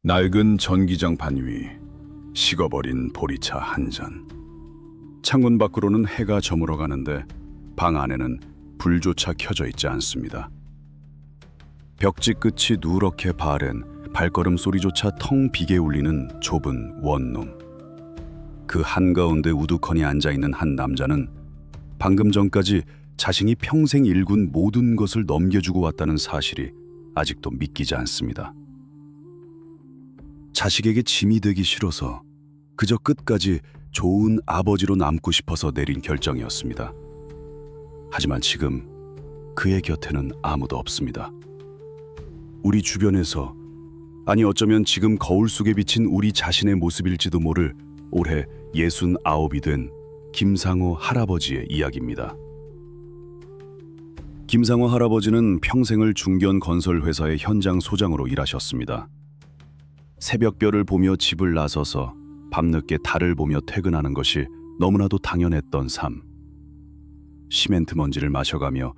낡은 전기장 반 위, 식어버린 보리차 한 잔. 창문 밖으로는 해가 저물어 가는데 방 안에는 불조차 켜져 있지 않습니다. 벽지 끝이 누렇게 바랜 발걸음 소리조차 텅 비게 울리는 좁은 원룸. 그 한가운데 우두커니 앉아있는 한 남자는 방금 전까지 자신이 평생 일군 모든 것을 넘겨주고 왔다는 사실이 아직도 믿기지 않습니다. 자식에게 짐이 되기 싫어서 그저 끝까지 좋은 아버지로 남고 싶어서 내린 결정이었습니다. 하지만 지금 그의 곁에는 아무도 없습니다. 우리 주변에서, 아니 어쩌면 지금 거울 속에 비친 우리 자신의 모습일지도 모를 올해 69이 된 김상호 할아버지의 이야기입니다. 김상호 할아버지는 평생을 중견 건설 회사의 현장 소장으로 일하셨습니다. 새벽별을 보며 집을 나서서 밤늦게 달을 보며 퇴근하는 것이 너무나도 당연했던 삶. 시멘트 먼지를 마셔가며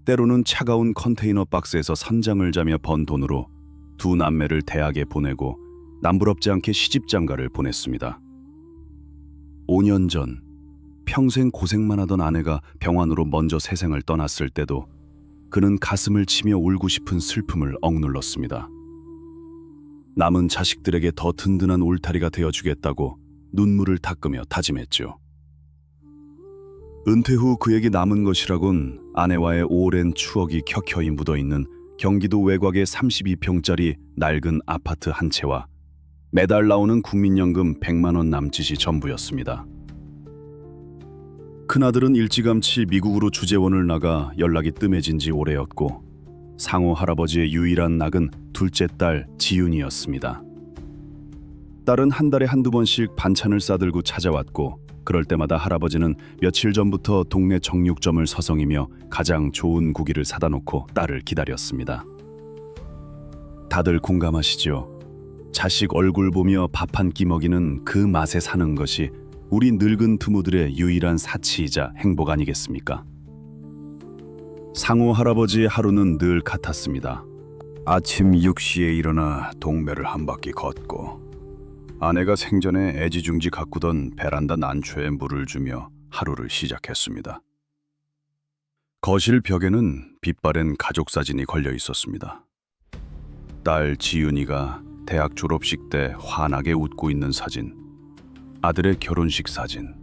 때로는 차가운 컨테이너 박스에서 선장을 자며 번 돈으로 두 남매를 대학에 보내고 남부럽지 않게 시집장가를 보냈습니다. 5년 전 평생 고생만 하던 아내가 병환으로 먼저 세상을 떠났을 때도 그는 가슴을 치며 울고 싶은 슬픔을 억눌렀습니다. 남은 자식들에게 더 든든한 울타리가 되어주겠다고 눈물을 닦으며 다짐했죠. 은퇴 후 그에게 남은 것이라곤 아내와의 오랜 추억이 켜켜이 묻어있는 경기도 외곽의 32평짜리 낡은 아파트 한 채와 매달 나오는 국민연금 100만 원 남짓이 전부였습니다. 큰아들은 일찌감치 미국으로 주재원을 나가 연락이 뜸해진 지 오래였고 상호 할아버지의 유일한 낙은 둘째 딸 지윤이었습니다. 딸은 한 달에 한두 번씩 반찬을 싸들고 찾아왔고 그럴 때마다 할아버지는 며칠 전부터 동네 정육점을 서성이며 가장 좋은 고기를 사다 놓고 딸을 기다렸습니다. 다들 공감하시죠? 자식 얼굴 보며 밥 한 끼 먹이는 그 맛에 사는 것이 우리 늙은 부모들의 유일한 사치이자 행복 아니겠습니까? 상호 할아버지의 하루는 늘 같았습니다. 아침 6시에 일어나 동매를 한 바퀴 걷고 아내가 생전에 애지중지 가꾸던 베란다 난초에 물을 주며 하루를 시작했습니다. 거실 벽에는 빛바랜 가족 사진이 걸려 있었습니다. 딸 지윤이가 대학 졸업식 때 환하게 웃고 있는 사진, 아들의 결혼식 사진.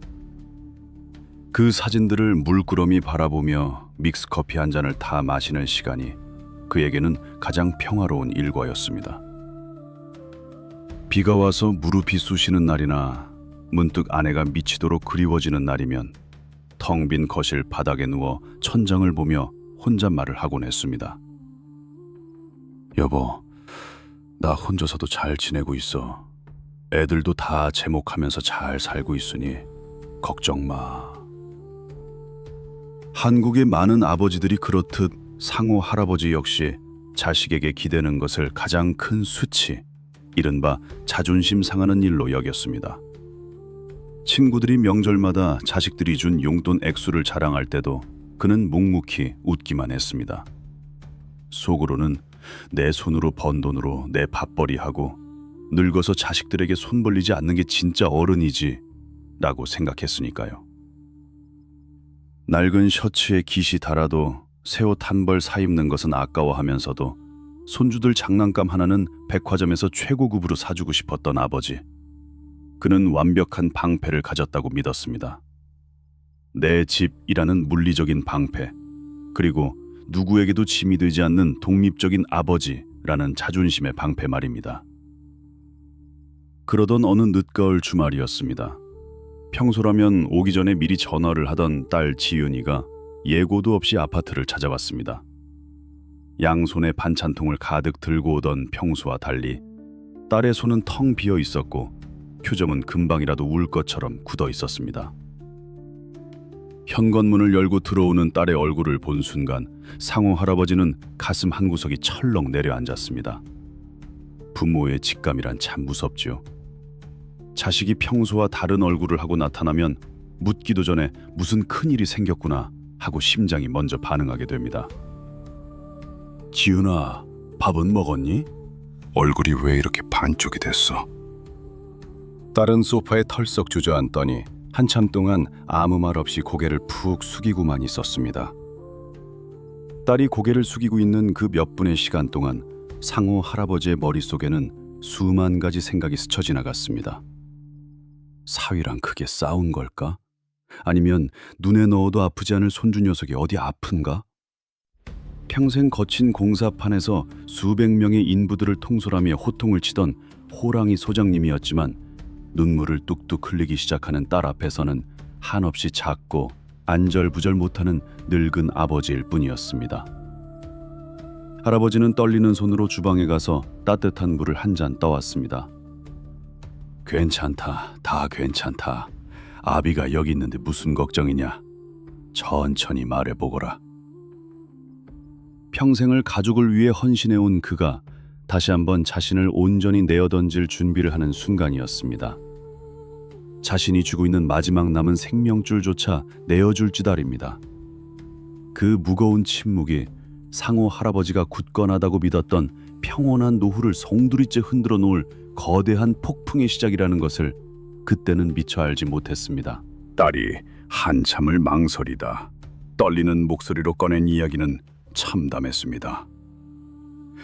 그 사진들을 물끄러미 바라보며 믹스커피 한 잔을 타 마시는 시간이 그에게는 가장 평화로운 일과였습니다. 비가 와서 무릎이 쑤시는 날이나 문득 아내가 미치도록 그리워지는 날이면 텅 빈 거실 바닥에 누워 천장을 보며 혼잣말을 하곤 했습니다. 여보, 나 혼자서도 잘 지내고 있어. 애들도 다 제목하면서 잘 살고 있으니 걱정 마. 한국의 많은 아버지들이 그렇듯 상호 할아버지 역시 자식에게 기대는 것을 가장 큰 수치, 이른바 자존심 상하는 일로 여겼습니다. 친구들이 명절마다 자식들이 준 용돈 액수를 자랑할 때도 그는 묵묵히 웃기만 했습니다. 속으로는 내 손으로 번 돈으로 내 밥벌이하고 늙어서 자식들에게 손 벌리지 않는 게 진짜 어른이지 라고 생각했으니까요. 낡은 셔츠에 깃이 달아도 새 옷 한 벌 사 입는 것은 아까워하면서도 손주들 장난감 하나는 백화점에서 최고급으로 사주고 싶었던 아버지. 그는 완벽한 방패를 가졌다고 믿었습니다. 내 집이라는 물리적인 방패, 그리고 누구에게도 짐이 되지 않는 독립적인 아버지라는 자존심의 방패 말입니다. 그러던 어느 늦가을 주말이었습니다. 평소라면 오기 전에 미리 전화를 하던 딸 지윤이가 예고도 없이 아파트를 찾아왔습니다. 양손에 반찬통을 가득 들고 오던 평소와 달리 딸의 손은 텅 비어 있었고 표정은 금방이라도 울 것처럼 굳어 있었습니다. 현관문을 열고 들어오는 딸의 얼굴을 본 순간 상호 할아버지는 가슴 한구석이 철렁 내려앉았습니다. 부모의 직감이란 참 무섭죠. 자식이 평소와 다른 얼굴을 하고 나타나면 묻기도 전에 무슨 큰일이 생겼구나 하고 심장이 먼저 반응하게 됩니다. 지윤아, 밥은 먹었니? 얼굴이 왜 이렇게 반쪽이 됐어? 딸은 소파에 털썩 주저앉더니 한참 동안 아무 말 없이 고개를 푹 숙이고만 있었습니다. 딸이 고개를 숙이고 있는 그 몇 분의 시간 동안 상호 할아버지의 머릿속에는 수만 가지 생각이 스쳐 지나갔습니다. 사위랑 크게 싸운 걸까? 아니면 눈에 넣어도 아프지 않을 손주 녀석이 어디 아픈가? 평생 거친 공사판에서 수백 명의 인부들을 통솔하며 호통을 치던 호랑이 소장님이었지만 눈물을 뚝뚝 흘리기 시작하는 딸 앞에서는 한없이 작고 안절부절 못하는 늙은 아버지일 뿐이었습니다. 할아버지는 떨리는 손으로 주방에 가서 따뜻한 물을 한 잔 떠왔습니다. 괜찮다, 다 괜찮다. 아비가 여기 있는데 무슨 걱정이냐. 천천히 말해보거라. 평생을 가족을 위해 헌신해온 그가 다시 한번 자신을 온전히 내어던질 준비를 하는 순간이었습니다. 자신이 쥐고 있는 마지막 남은 생명줄조차 내어줄 지달입니다. 그 무거운 침묵이 상호 할아버지가 굳건하다고 믿었던 평온한 노후를 송두리째 흔들어 놓을 거대한 폭풍의 시작이라는 것을 그때는 미처 알지 못했습니다. 딸이 한참을 망설이다 떨리는 목소리로 꺼낸 이야기는 참담했습니다.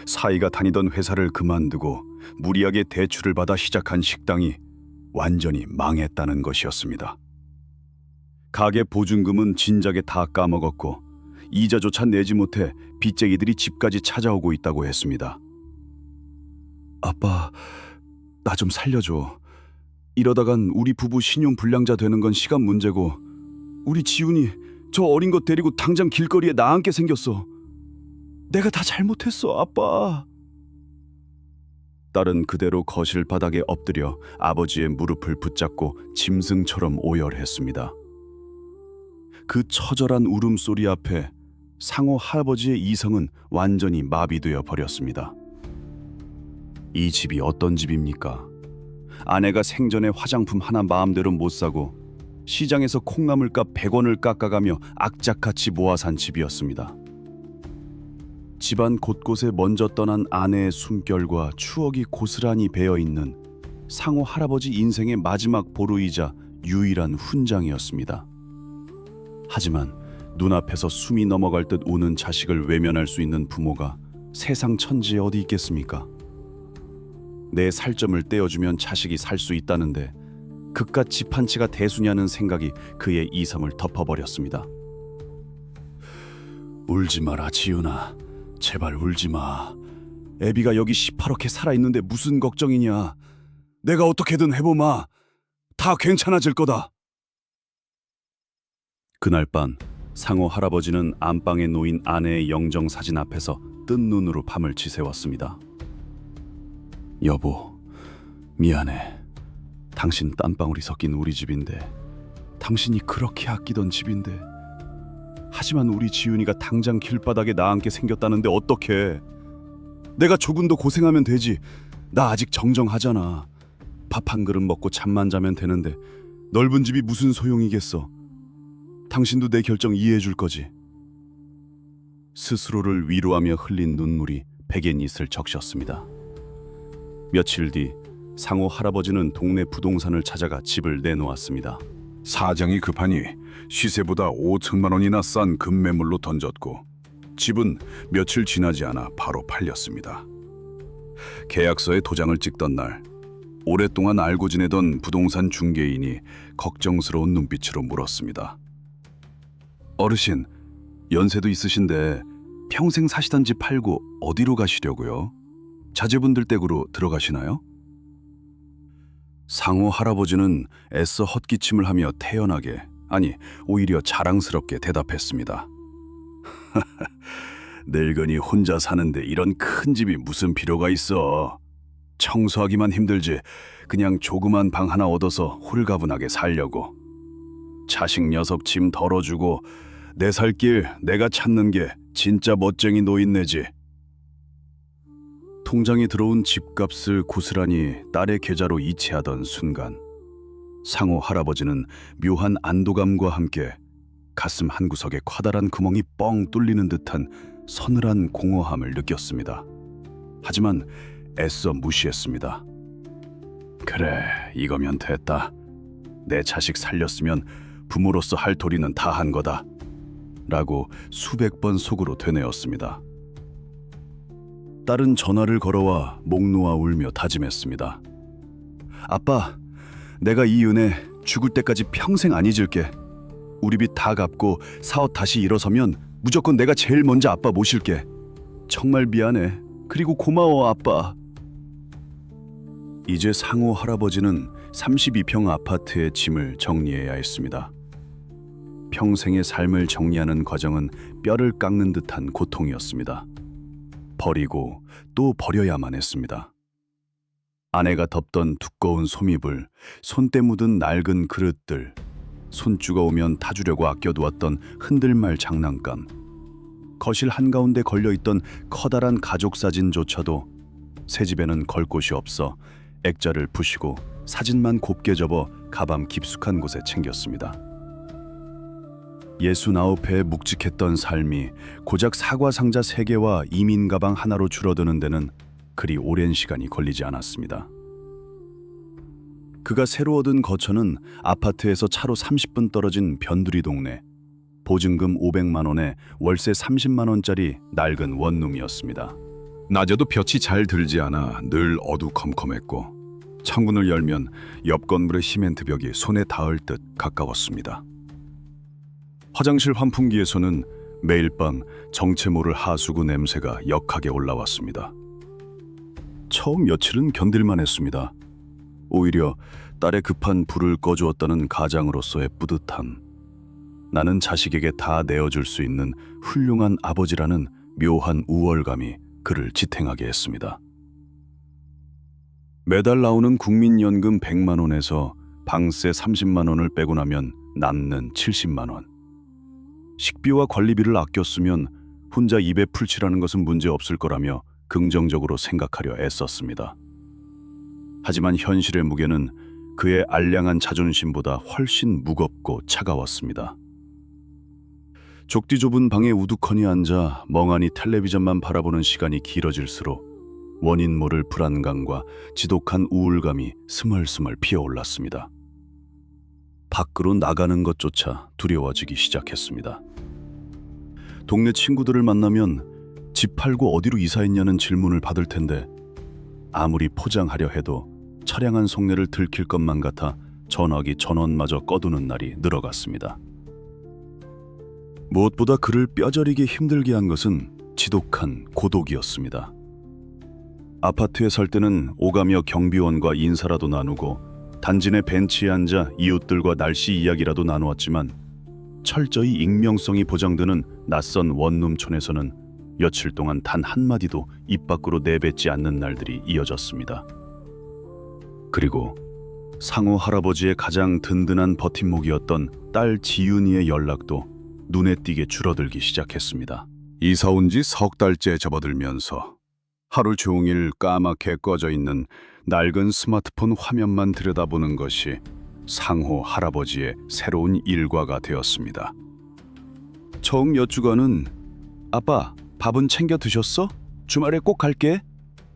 사이가 다니던 회사를 그만두고 무리하게 대출을 받아 시작한 식당이 완전히 망했다는 것이었습니다. 가게 보증금은 진작에 다 까먹었고 이자조차 내지 못해 빚쟁이들이 집까지 찾아오고 있다고 했습니다. 아빠, 나 좀 살려줘. 이러다간 우리 부부 신용 불량자 되는 건 시간 문제고 우리 지훈이 저 어린 것 데리고 당장 길거리에 나앉게 생겼어. 내가 다 잘못했어, 아빠. 딸은 그대로 거실 바닥에 엎드려 아버지의 무릎을 붙잡고 짐승처럼 오열했습니다. 그 처절한 울음소리 앞에 상호 할아버지의 이성은 완전히 마비되어 버렸습니다. 이 집이 어떤 집입니까? 아내가 생전에 화장품 하나 마음대로 못 사고 시장에서 콩나물값 100원을 깎아가며 악착같이 모아 산 집이었습니다. 집안 곳곳에 먼저 떠난 아내의 숨결과 추억이 고스란히 배어있는 상호 할아버지 인생의 마지막 보루이자 유일한 훈장이었습니다. 하지만 눈앞에서 숨이 넘어갈 듯 우는 자식을 외면할 수 있는 부모가 세상 천지에 어디 있겠습니까? 내 살점을 떼어주면 자식이 살 수 있다는데 그깟 집 한 채가 대수냐는 생각이 그의 이성을 덮어버렸습니다. 울지 마라, 지훈아. 제발 울지 마. 애비가 여기 시퍼렇게 살아있는데 무슨 걱정이냐. 내가 어떻게든 해보마. 다 괜찮아질 거다. 그날 밤 상호 할아버지는 안방에 놓인 아내의 영정사진 앞에서 뜬 눈으로 밤을 지새웠습니다. 여보, 미안해. 당신 땀방울이 섞인 우리 집인데, 당신이 그렇게 아끼던 집인데, 하지만 우리 지훈이가 당장 길바닥에 나앉게 생겼다는데 어떡해. 내가 조금 더 고생하면 되지. 나 아직 정정하잖아. 밥 한 그릇 먹고 잠만 자면 되는데 넓은 집이 무슨 소용이겠어. 당신도 내 결정 이해해 줄 거지. 스스로를 위로하며 흘린 눈물이 베갯잇을 적셨습니다. 며칠 뒤 상호 할아버지는 동네 부동산을 찾아가 집을 내놓았습니다. 사정이 급하니 시세보다 5천만 원이나 싼 급매물로 던졌고 집은 며칠 지나지 않아 바로 팔렸습니다. 계약서에 도장을 찍던 날 오랫동안 알고 지내던 부동산 중개인이 걱정스러운 눈빛으로 물었습니다. 어르신, 연세도 있으신데 평생 사시던 집 팔고 어디로 가시려고요? 자제분들 댁으로 들어가시나요? 상호 할아버지는 애써 헛기침을 하며 태연하게, 아니 오히려 자랑스럽게 대답했습니다. 늙은이 혼자 사는데 이런 큰 집이 무슨 필요가 있어. 청소하기만 힘들지 그냥 조그만 방 하나 얻어서 홀가분하게 살려고. 자식 녀석 짐 덜어주고 내 살 길 내가 찾는 게 진짜 멋쟁이 노인네지. 통장에 들어온 집값을 고스란히 딸의 계좌로 이체하던 순간 상호 할아버지는 묘한 안도감과 함께 가슴 한구석에 커다란 구멍이 뻥 뚫리는 듯한 서늘한 공허함을 느꼈습니다. 하지만 애써 무시했습니다. 그래, 이거면 됐다. 내 자식 살렸으면 부모로서 할 도리는 다 한 거다. 라고 수백 번 속으로 되뇌었습니다. 딸은 전화를 걸어와 목 놓아 울며 다짐했습니다. 아빠, 내가 이 은혜 죽을 때까지 평생 안 잊을게. 우리 빚 다 갚고 사업 다시 일어서면 무조건 내가 제일 먼저 아빠 모실게. 정말 미안해. 그리고 고마워, 아빠. 이제 상호 할아버지는 32평 아파트의 짐을 정리해야 했습니다. 평생의 삶을 정리하는 과정은 뼈를 깎는 듯한 고통이었습니다. 버리고 또 버려야만 했습니다. 아내가 덮던 두꺼운 솜이불, 손때 묻은 낡은 그릇들, 손주가 오면 타주려고 아껴두었던 흔들말 장난감, 거실 한가운데 걸려있던 커다란 가족 사진조차도 새 집에는 걸 곳이 없어 액자를 부시고 사진만 곱게 접어 가방 깊숙한 곳에 챙겼습니다. 69회에 묵직했던 삶이 고작 사과 상자 3개와 이민 가방 하나로 줄어드는 데는 그리 오랜 시간이 걸리지 않았습니다. 그가 새로 얻은 거처는 아파트에서 차로 30분 떨어진 변두리 동네, 보증금 500만 원에 월세 30만 원짜리 낡은 원룸이었습니다. 낮에도 볕이 잘 들지 않아 늘 어두컴컴했고 창문을 열면 옆 건물의 시멘트 벽이 손에 닿을 듯 가까웠습니다. 화장실 환풍기에서는 매일 밤 정체 모를 하수구 냄새가 역하게 올라왔습니다. 처음 며칠은 견딜만 했습니다. 오히려 딸의 급한 불을 꺼주었다는 가장으로서의 뿌듯함, 나는 자식에게 다 내어줄 수 있는 훌륭한 아버지라는 묘한 우월감이 그를 지탱하게 했습니다. 매달 나오는 국민연금 100만 원에서 방세 30만 원을 빼고 나면 남는 70만 원. 식비와 관리비를 아껴 쓰면 혼자 입에 풀칠하는 것은 문제 없을 거라며 긍정적으로 생각하려 애썼습니다. 하지만 현실의 무게는 그의 알량한 자존심보다 훨씬 무겁고 차가웠습니다. 좁디 좁은 방에 우두커니 앉아 멍하니 텔레비전만 바라보는 시간이 길어질수록 원인 모를 불안감과 지독한 우울감이 스멀스멀 피어올랐습니다. 밖으로 나가는 것조차 두려워지기 시작했습니다. 동네 친구들을 만나면 집 팔고 어디로 이사했냐는 질문을 받을 텐데 아무리 포장하려 해도 처량한 속내를 들킬 것만 같아 전화기 전원마저 꺼두는 날이 늘어갔습니다. 무엇보다 그를 뼈저리게 힘들게 한 것은 지독한 고독이었습니다. 아파트에 살 때는 오가며 경비원과 인사라도 나누고 단지 내 벤치에 앉아 이웃들과 날씨 이야기라도 나누었지만 철저히 익명성이 보장되는 낯선 원룸촌에서는 며칠 동안 단 한마디도 입 밖으로 내뱉지 않는 날들이 이어졌습니다. 그리고 상호 할아버지의 가장 든든한 버팀목이었던 딸 지윤이의 연락도 눈에 띄게 줄어들기 시작했습니다. 이사 온 지 석 달째 접어들면서 하루 종일 까맣게 꺼져 있는 낡은 스마트폰 화면만 들여다보는 것이 상호 할아버지의 새로운 일과가 되었습니다. 처음 몇 주간은 아빠, 밥은 챙겨 드셨어? 주말에 꼭 갈게.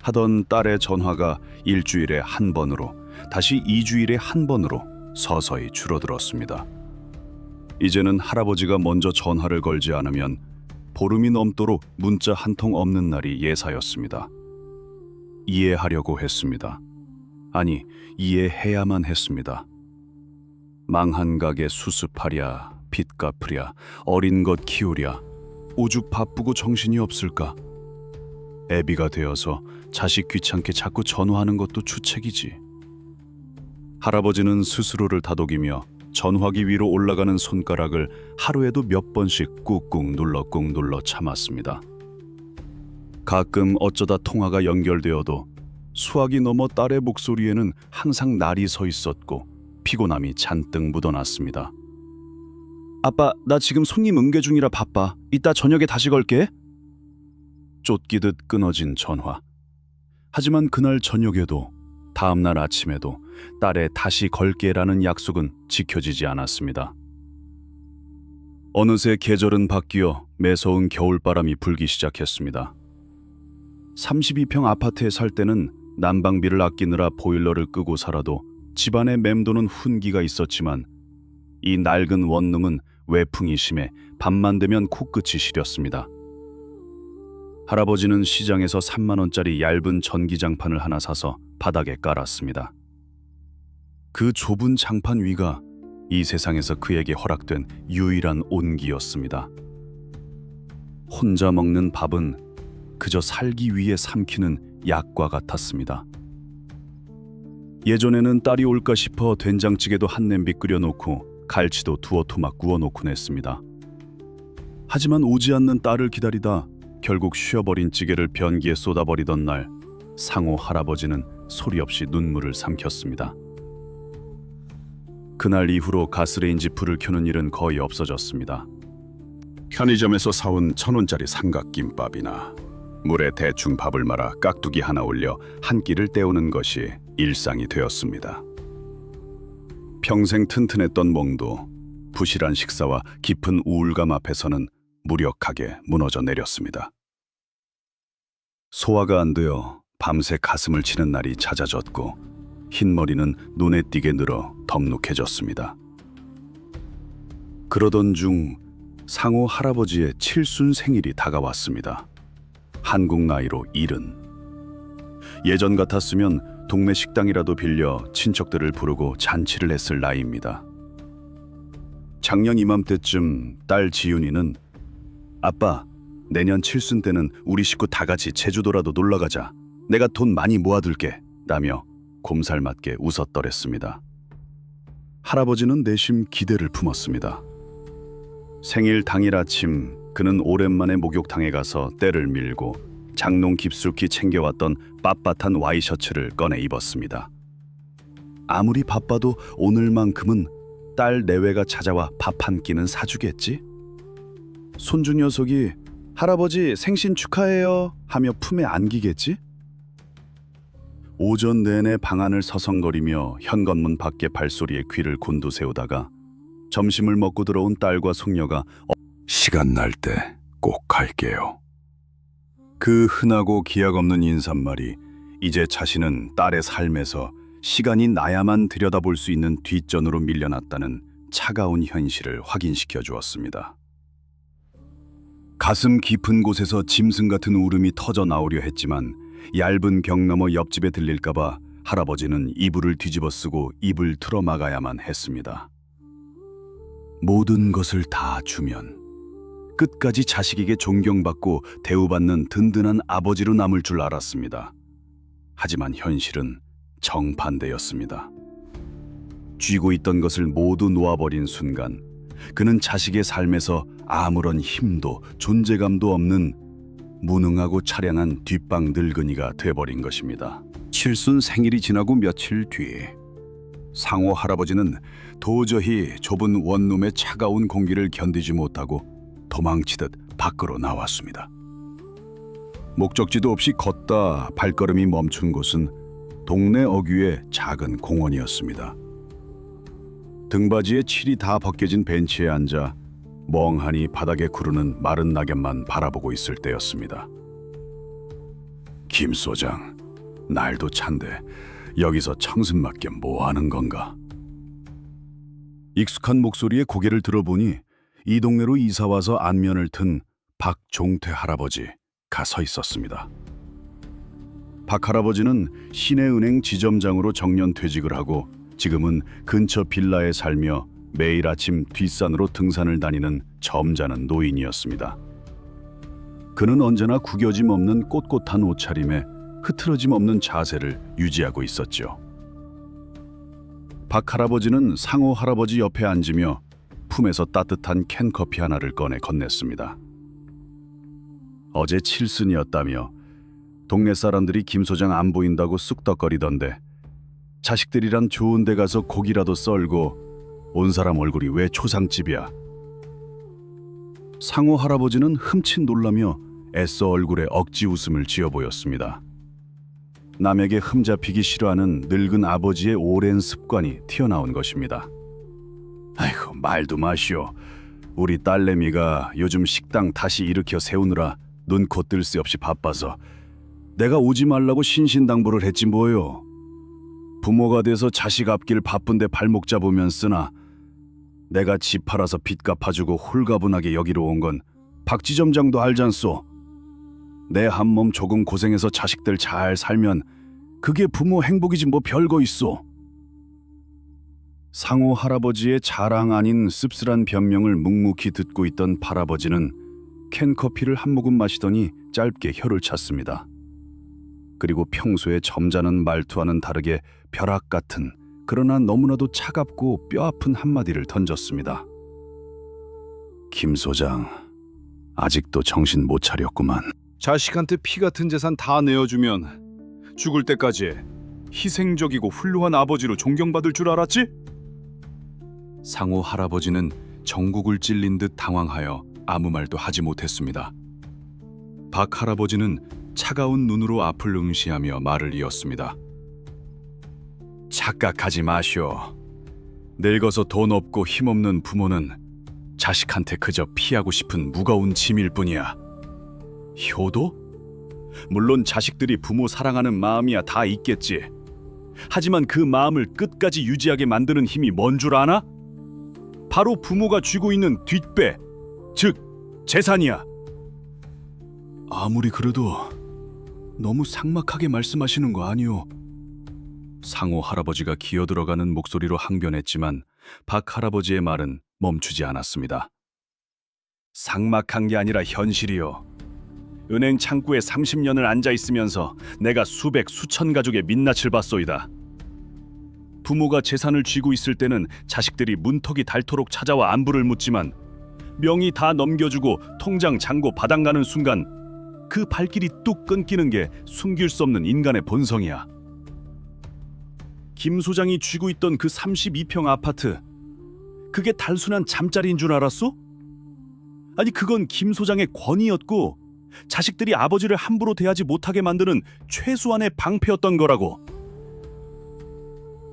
하던 딸의 전화가 일주일에 한 번으로 다시 2주일에 한 번으로 서서히 줄어들었습니다. 이제는 할아버지가 먼저 전화를 걸지 않으면 보름이 넘도록 문자 한 통 없는 날이 예사였습니다. 이해하려고 했습니다. 아니, 이해해야만 했습니다. 망한 가게 수습하랴, 빚 갚으랴, 어린 것 키우랴, 오죽 바쁘고 정신이 없을까. 애비가 되어서 자식 귀찮게 자꾸 전화하는 것도 주책이지. 할아버지는 스스로를 다독이며 전화기 위로 올라가는 손가락을 하루에도 몇 번씩 꾹꾹 눌러 참았습니다. 가끔 어쩌다 통화가 연결되어도 수화기 너머 딸의 목소리에는 항상 날이 서 있었고 피곤함이 잔뜩 묻어났습니다. 아빠, 나 지금 손님 응대 중이라 바빠. 이따 저녁에 다시 걸게. 쫓기듯 끊어진 전화. 하지만 그날 저녁에도 다음날 아침에도 딸의 다시 걸게라는 약속은 지켜지지 않았습니다. 어느새 계절은 바뀌어 매서운 겨울바람이 불기 시작했습니다. 32평 아파트에 살 때는 난방비를 아끼느라 보일러를 끄고 살아도 집안에 맴도는 훈기가 있었지만 이 낡은 원룸은 외풍이 심해 밤만 되면 코끝이 시렸습니다. 할아버지는 시장에서 3만 원짜리 얇은 전기장판을 하나 사서 바닥에 깔았습니다. 그 좁은 장판 위가 이 세상에서 그에게 허락된 유일한 온기였습니다. 혼자 먹는 밥은 그저 살기 위해 삼키는 약과 같았습니다. 예전에는 딸이 올까 싶어 된장찌개도 한 냄비 끓여놓고 갈치도 두어 토막 구워놓곤 했습니다. 하지만 오지 않는 딸을 기다리다 결국 쉬어버린 찌개를 변기에 쏟아버리던 날, 상호 할아버지는 소리 없이 눈물을 삼켰습니다. 그날 이후로 가스레인지 불을 켜는 일은 거의 없어졌습니다. 편의점에서 사온 1,000원짜리 삼각김밥이나 물에 대충 밥을 말아 깍두기 하나 올려 한 끼를 때우는 것이 일상이 되었습니다. 평생 튼튼했던 몽도 부실한 식사와 깊은 우울감 앞에서는 무력하게 무너져 내렸습니다. 소화가 안 되어 밤새 가슴을 치는 날이 잦아졌고 흰머리는 눈에 띄게 늘어 덥룩해졌습니다. 그러던 중 상호 할아버지의 칠순 생일이 다가왔습니다. 한국 나이로 70. 예전 같았으면 동네 식당이라도 빌려 친척들을 부르고 잔치를 했을 나이입니다. 작년 이맘때쯤 딸 지윤이는 아빠, 내년 칠순 때는 우리 식구 다 같이 제주도라도 놀러가자. 내가 돈 많이 모아둘게. 라며 곰살맞게 웃었더랬습니다. 할아버지는 내심 기대를 품었습니다. 생일 당일 아침 그는 오랜만에 목욕탕에 가서 때를 밀고 장롱 깊숙이 챙겨왔던 빳빳한 와이셔츠를 꺼내 입었습니다. 아무리 바빠도 오늘만큼은 딸 내외가 찾아와 밥 한 끼는 사주겠지? 손주 녀석이 할아버지 생신 축하해요 하며 품에 안기겠지? 오전 내내 방 안을 서성거리며 현관문 밖에 발소리에 귀를 곤두세우다가 점심을 먹고 들어온 딸과 숙녀가 시간 날 때 꼭 갈게요. 그 흔하고 기약 없는 인사말이 이제 자신은 딸의 삶에서 시간이 나야만 들여다볼 수 있는 뒷전으로 밀려났다는 차가운 현실을 확인시켜 주었습니다. 가슴 깊은 곳에서 짐승 같은 울음이 터져 나오려 했지만 얇은 벽 너머 옆집에 들릴까봐 할아버지는 이불을 뒤집어 쓰고 입을 틀어 막아야만 했습니다. 모든 것을 다 주면 끝까지 자식에게 존경받고 대우받는 든든한 아버지로 남을 줄 알았습니다. 하지만 현실은 정반대였습니다. 쥐고 있던 것을 모두 놓아버린 순간 그는 자식의 삶에서 아무런 힘도 존재감도 없는 무능하고 차량한 뒷방 늙은이가 돼버린 것입니다. 칠순 생일이 지나고 며칠 뒤 상호 할아버지는 도저히 좁은 원룸의 차가운 공기를 견디지 못하고 도망치듯 밖으로 나왔습니다. 목적지도 없이 걷다 발걸음이 멈춘 곳은 동네 어귀의 작은 공원이었습니다. 등받이에 칠이 다 벗겨진 벤치에 앉아 멍하니 바닥에 구르는 마른 낙엽만 바라보고 있을 때였습니다. 김 소장, 날도 찬데 여기서 청승맞게 뭐 하는 건가? 익숙한 목소리에 고개를 들어보니 이 동네로 이사와서 안면을 튼 박종태 할아버지가 서 있었습니다. 박 할아버지는 시내은행 지점장으로 정년 퇴직을 하고 지금은 근처 빌라에 살며 매일 아침 뒷산으로 등산을 다니는 점잖은 노인이었습니다. 그는 언제나 구겨짐 없는 꼿꼿한 옷차림에 흐트러짐 없는 자세를 유지하고 있었죠. 박 할아버지는 상호 할아버지 옆에 앉으며 품에서 따뜻한 캔커피 하나를 꺼내 건넸습니다. 어제 칠순이었다며 동네 사람들이 김 소장 안 보인다고 쑥덕거리던데 자식들이랑 좋은 데 가서 고기라도 썰고 온 사람 얼굴이 왜 초상집이야? 상호 할아버지는 흠칫 놀라며 애써 얼굴에 억지 웃음을 지어 보였습니다. 남에게 흠잡히기 싫어하는 늙은 아버지의 오랜 습관이 튀어나온 것입니다. 아이고, 말도 마시오. 우리 딸내미가 요즘 식당 다시 일으켜 세우느라 눈코 뜰 새 없이 바빠서 내가 오지 말라고 신신당부를 했지 뭐요. 부모가 돼서 자식 앞길 바쁜데 발목 잡으면 쓰나 내가 집 팔아서 빚 갚아주고 홀가분하게 여기로 온 건 박지점장도 알잖소. 내 한 몸 조금 고생해서 자식들 잘 살면 그게 부모 행복이지 뭐 별거 있어. 상호 할아버지의 자랑 아닌 씁쓸한 변명을 묵묵히 듣고 있던 할아버지는 캔커피를 한 모금 마시더니 짧게 혀를 찼습니다. 그리고 평소에 점잖은 말투와는 다르게 벼락 같은 그러나 너무나도 차갑고 뼈아픈 한마디를 던졌습니다. 김 소장, 아직도 정신 못 차렸구만. 자식한테 피 같은 재산 다 내어주면 죽을 때까지 희생적이고 훌륭한 아버지로 존경받을 줄 알았지? 상호 할아버지는 정국을 찔린 듯 당황하여 아무 말도 하지 못했습니다. 박 할아버지는 차가운 눈으로 앞을 응시하며 말을 이었습니다. 착각하지 마시오. 늙어서 돈 없고 힘없는 부모는 자식한테 그저 피하고 싶은 무거운 짐일 뿐이야. 효도? 물론 자식들이 부모 사랑하는 마음이야 다 있겠지. 하지만 그 마음을 끝까지 유지하게 만드는 힘이 뭔 줄 아나? 바로 부모가 쥐고 있는 뒷배, 즉 재산이야. 아무리 그래도 너무 삭막하게 말씀하시는 거 아니오? 상호 할아버지가 기어들어가는 목소리로 항변했지만 박 할아버지의 말은 멈추지 않았습니다. 삭막한 게 아니라 현실이요. 은행 창구에 30년을 앉아 있으면서 내가 수백 수천 가족의 민낯을 봤소이다. 부모가 재산을 쥐고 있을 때는 자식들이 문턱이 닳도록 찾아와 안부를 묻지만 명의 다 넘겨주고 통장 잔고 바닥나는 순간 그 발길이 뚝 끊기는 게 숨길 수 없는 인간의 본성이야. 김 소장이 쥐고 있던 그 32평 아파트, 그게 단순한 잠자리인 줄 알았소? 아니 그건 김 소장의 권위였고 자식들이 아버지를 함부로 대하지 못하게 만드는 최소한의 방패였던 거라고.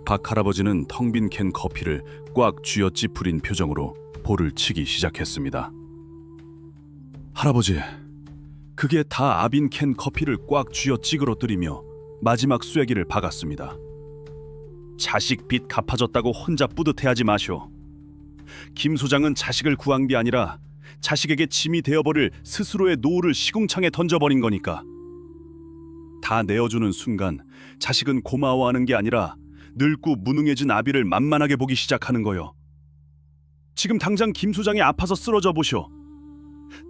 박 할아버지는 텅 빈 캔 커피를 꽉 쥐어 찌푸린 표정으로 볼을 치기 시작했습니다. 할아버지, 그게 다 아빈 캔 커피를 꽉 쥐어 찌그러뜨리며 마지막 쐐기를 박았습니다. 자식 빚 갚아줬다고 혼자 뿌듯해하지 마시오. 김 소장은 자식을 구한 게 아니라 자식에게 짐이 되어버릴 스스로의 노후를 시궁창에 던져버린 거니까. 다 내어주는 순간 자식은 고마워하는 게 아니라 늙고 무능해진 아비를 만만하게 보기 시작하는 거요. 지금 당장 김 소장이 아파서 쓰러져 보쇼.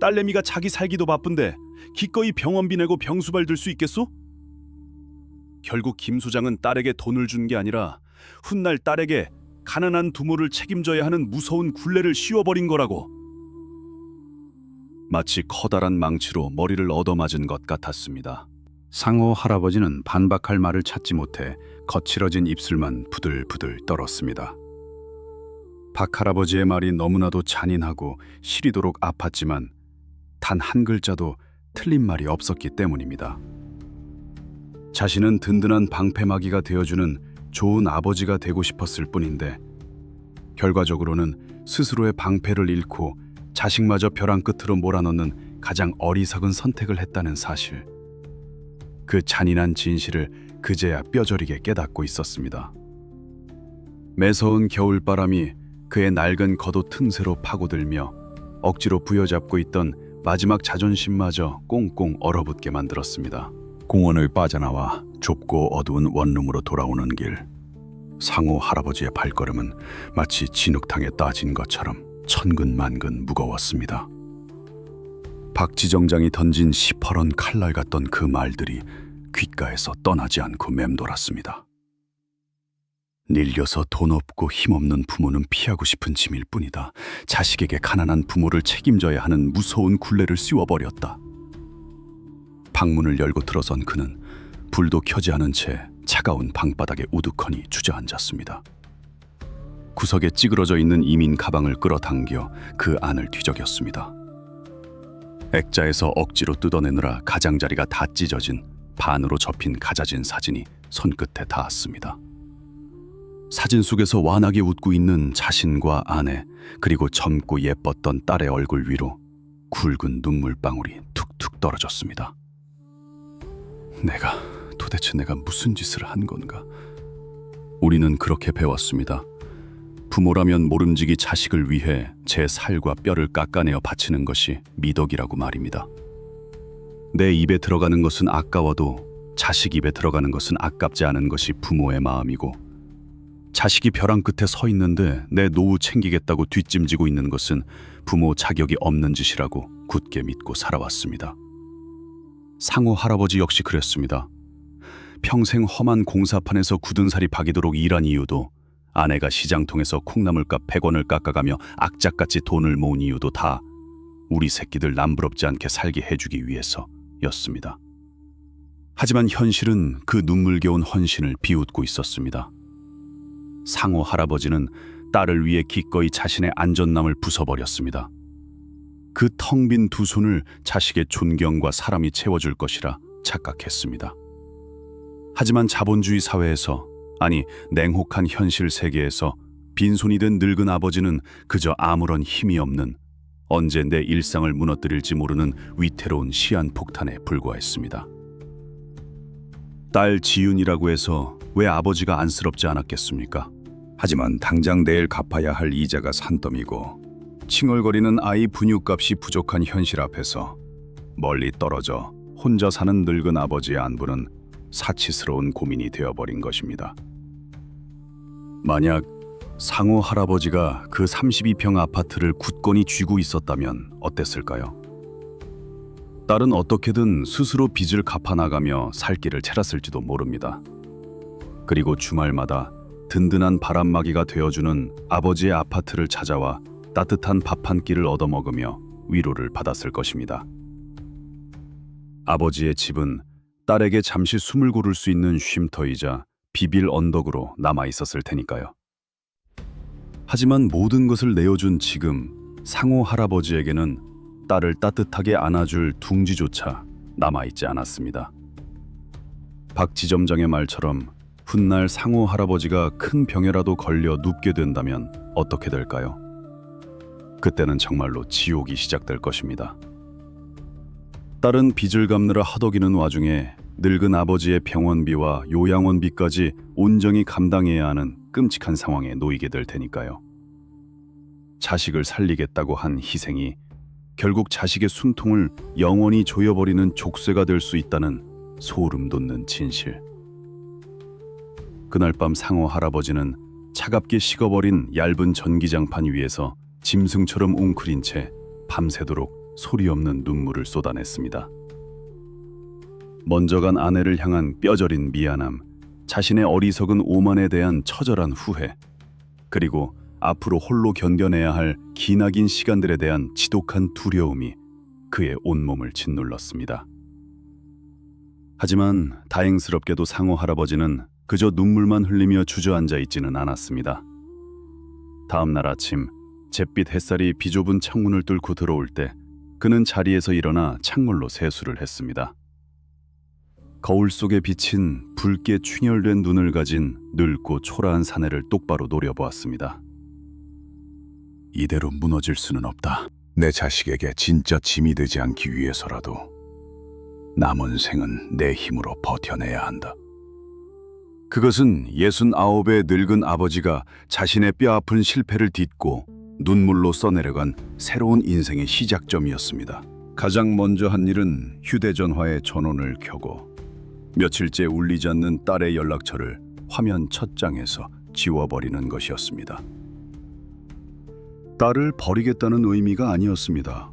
딸내미가 자기 살기도 바쁜데 기꺼이 병원비 내고 병수발 들 수 있겠소? 결국 김 소장은 딸에게 돈을 준 게 아니라 훗날 딸에게 가난한 부모를 책임져야 하는 무서운 굴레를 씌워버린 거라고. 마치 커다란 망치로 머리를 얻어맞은 것 같았습니다. 상호 할아버지는 반박할 말을 찾지 못해 거칠어진 입술만 부들부들 떨었습니다. 박 할아버지의 말이 너무나도 잔인하고 시리도록 아팠지만 단 한 글자도 틀린 말이 없었기 때문입니다. 자신은 든든한 방패막이가 되어주는 좋은 아버지가 되고 싶었을 뿐인데 결과적으로는 스스로의 방패를 잃고 자식마저 벼랑 끝으로 몰아넣는 가장 어리석은 선택을 했다는 사실. 그 잔인한 진실을 그제야 뼈저리게 깨닫고 있었습니다. 매서운 겨울바람이 그의 낡은 겉옷 틈새로 파고들며 억지로 부여잡고 있던 마지막 자존심마저 꽁꽁 얼어붙게 만들었습니다. 공원을 빠져나와 좁고 어두운 원룸으로 돌아오는 길. 상호 할아버지의 발걸음은 마치 진흙탕에 따진 것처럼 천근만근 무거웠습니다. 박지정장이 던진 시퍼런 칼날 같던 그 말들이 귓가에서 떠나지 않고 맴돌았습니다. 닐려서 돈 없고 힘없는 부모는 피하고 싶은 짐일 뿐이다. 자식에게 가난한 부모를 책임져야 하는 무서운 굴레를 씌워버렸다. 방문을 열고 들어선 그는 불도 켜지 않은 채 차가운 방바닥에 우두커니 주저앉았습니다. 구석에 찌그러져 있는 이민 가방을 끌어당겨 그 안을 뒤적였습니다. 액자에서 억지로 뜯어내느라 가장자리가 다 찢어진 반으로 접힌 가자진 사진이 손끝에 닿았습니다. 사진 속에서 환하게 웃고 있는 자신과 아내, 그리고 젊고 예뻤던 딸의 얼굴 위로 굵은 눈물방울이 툭툭 떨어졌습니다. 도대체 내가 무슨 짓을 한 건가? 우리는 그렇게 배웠습니다. 부모라면 모름지기 자식을 위해 제 살과 뼈를 깎아내어 바치는 것이 미덕이라고 말입니다. 내 입에 들어가는 것은 아까워도 자식 입에 들어가는 것은 아깝지 않은 것이 부모의 마음이고, 자식이 벼랑 끝에 서 있는데 내 노후 챙기겠다고 뒷짐지고 있는 것은 부모 자격이 없는 짓이라고 굳게 믿고 살아왔습니다. 상호 할아버지 역시 그랬습니다. 평생 험한 공사판에서 굳은 살이 박이도록 일한 이유도, 아내가 시장통에서 콩나물값 100원을 깎아가며 악착같이 돈을 모은 이유도 다 우리 새끼들 남부럽지 않게 살게 해주기 위해서였습니다. 하지만 현실은 그 눈물겨운 헌신을 비웃고 있었습니다. 상호 할아버지는 딸을 위해 기꺼이 자신의 안전남을 부숴버렸습니다. 그 텅 빈 두 손을 자식의 존경과 사람이 채워줄 것이라 착각했습니다. 하지만 자본주의 사회에서, 아니 냉혹한 현실 세계에서 빈손이 된 늙은 아버지는 그저 아무런 힘이 없는, 언제 내 일상을 무너뜨릴지 모르는 위태로운 시한폭탄에 불과했습니다. 딸 지윤이라고 해서 왜 아버지가 안쓰럽지 않았겠습니까? 하지만 당장 내일 갚아야 할 이자가 산더미고 칭얼거리는 아이 분유값이 부족한 현실 앞에서 멀리 떨어져 혼자 사는 늙은 아버지의 안부는 사치스러운 고민이 되어버린 것입니다. 만약 상호 할아버지가 그 32평 아파트를 굳건히 쥐고 있었다면 어땠을까요? 딸은 어떻게든 스스로 빚을 갚아나가며 살 길을 찾았을지도 모릅니다. 그리고 주말마다 든든한 바람막이가 되어주는 아버지의 아파트를 찾아와 따뜻한 밥 한 끼를 얻어먹으며 위로를 받았을 것입니다. 아버지의 집은 딸에게 잠시 숨을 고를 수 있는 쉼터이자 비빌 언덕으로 남아 있었을 테니까요. 하지만 모든 것을 내어준 지금 상호 할아버지에게는 딸을 따뜻하게 안아줄 둥지조차 남아있지 않았습니다. 박 지점장의 말처럼 훗날 상호 할아버지가 큰 병에라도 걸려 눕게 된다면 어떻게 될까요? 그때는 정말로 지옥이 시작될 것입니다. 딸은 빚을 갚느라 허덕이는 와중에 늙은 아버지의 병원비와 요양원비까지 온전히 감당해야 하는 끔찍한 상황에 놓이게 될 테니까요. 자식을 살리겠다고 한 희생이 결국 자식의 숨통을 영원히 조여버리는 족쇄가 될 수 있다는 소름 돋는 진실. 그날 밤 상호 할아버지는 차갑게 식어버린 얇은 전기장판 위에서 짐승처럼 웅크린 채 밤새도록 소리 없는 눈물을 쏟아냈습니다. 먼저 간 아내를 향한 뼈저린 미안함, 자신의 어리석은 오만에 대한 처절한 후회, 그리고 앞으로 홀로 견뎌내야 할 기나긴 시간들에 대한 지독한 두려움이 그의 온몸을 짓눌렀습니다. 하지만 다행스럽게도 상호 할아버지는 그저 눈물만 흘리며 주저앉아 있지는 않았습니다. 다음 날 아침 잿빛 햇살이 비좁은 창문을 뚫고 들어올 때 그는 자리에서 일어나 창문로 세수를 했습니다. 거울 속에 비친 붉게 충혈된 눈을 가진 늙고 초라한 사내를 똑바로 노려보았습니다. 이대로 무너질 수는 없다. 내 자식에게 진짜 짐이 되지 않기 위해서라도 남은 생은 내 힘으로 버텨내야 한다. 그것은 69의 늙은 아버지가 자신의 뼈아픈 실패를 딛고 눈물로 써내려간 새로운 인생의 시작점이었습니다. 가장 먼저 한 일은 휴대전화의 전원을 켜고 며칠째 울리지 않는 딸의 연락처를 화면 첫 장에서 지워버리는 것이었습니다. 딸을 버리겠다는 의미가 아니었습니다.